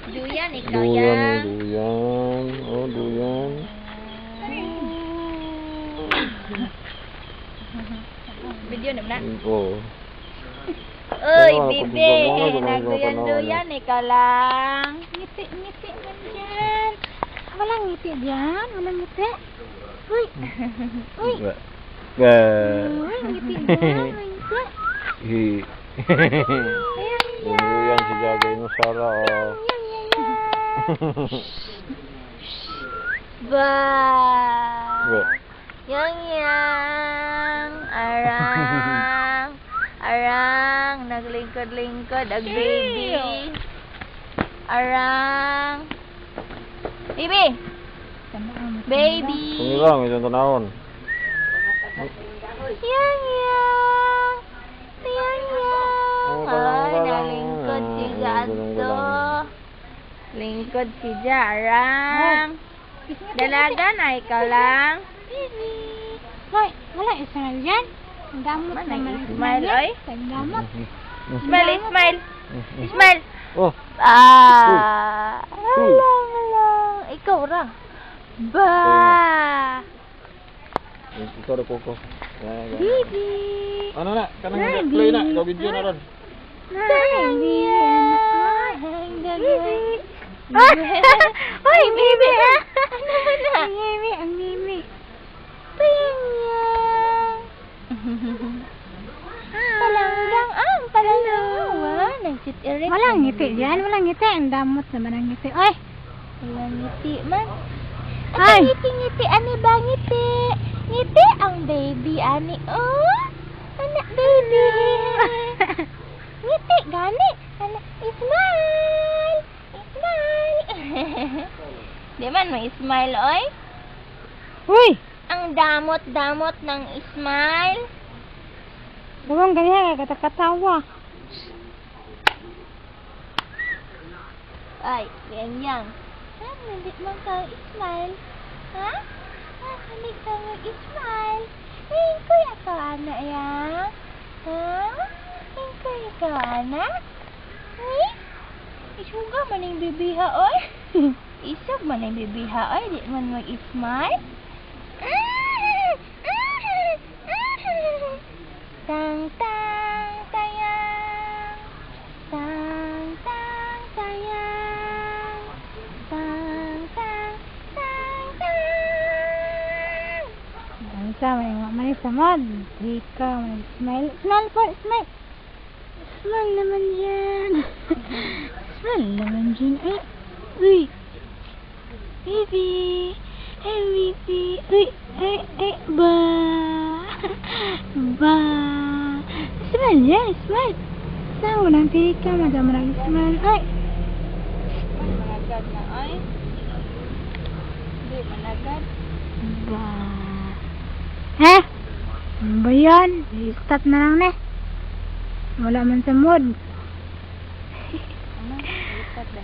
Duyan, ikaw Duyan, yan. duyan. Oh, duyan. Video naman na. Oh. Uy, Ano, bibi. pagduyan, Nagduyan-duyan, ikaw lang. Ngiti man dyan. Walang ngiti dyan. Walang ngiti. Uy. Uy. Uy, ngiti dyan. Uy, ngiti. Hi. Duyan si Jagay mo, Sarah. Oh. Ba. Ba. Yang. Arang. Arang. Naglingkod-lingkod. Ang baby. Arang. Baby. Baby. Pangilang, isang tanahon. Yang. Ay, nalingkod si Gato. Lingkod si Jarang. Dalaga na, ikaw lang. Hoy, wala Ismail dyan. Ang damot Mana naman ang Ismail, oy? Ang damot. Ismail, Ismail. Ismail. Oh, Alang. Ikaw ra. Ba. ikaw na koko. Bibi. Ano na? Kanang play na. Ikaw video na ron. Baby. Hoy, bibi. Ano na? Ang mimi, ang mimi. Palanggang palanggang. Nagsit irik. Walang ngiti dyan. Walang ngiti. Ang damot naman ang ngiti. Oy. Walang ngiti man. Ay. Ngiti-ngiti. Ani ba ngiti? Ngiti ang baby, ani. Oh, anak baby. Ngiti, gani. Anak, smile. Smile. Di man may smile, oy. Uy. Ang damot-damot ng smile. Buwang ganyan. Kata-katawa. Ay, ganyan. Ha? Hindi man ka smile. Ha? Ha? Hindi ka mag-smile. Hingkoy ako, anak yan. Ha? Hingkoy ikaw, anak. Uy? Isuga man yung bibiha, oy. Isog man yung bibiha, oy. Di man mag-smile. Tang tang tayang. Tang tang tayang. Tang tang tang tang. Ang sama yung mamay samad. Ika, may smile. Smile po, smile. Smile naman yan. Smile naman dyan. Eh, uy. Baby. Hey, baby. Uy, ba. Ba. Smile yan, smile. Saan ko nang tika, madama lagi smile. Ay. Managad na, oy. Hindi, managad. Ba. Heh? Ano ba yan? I-stop na lang na. Wala man sa mood. Ano? Ipat ba?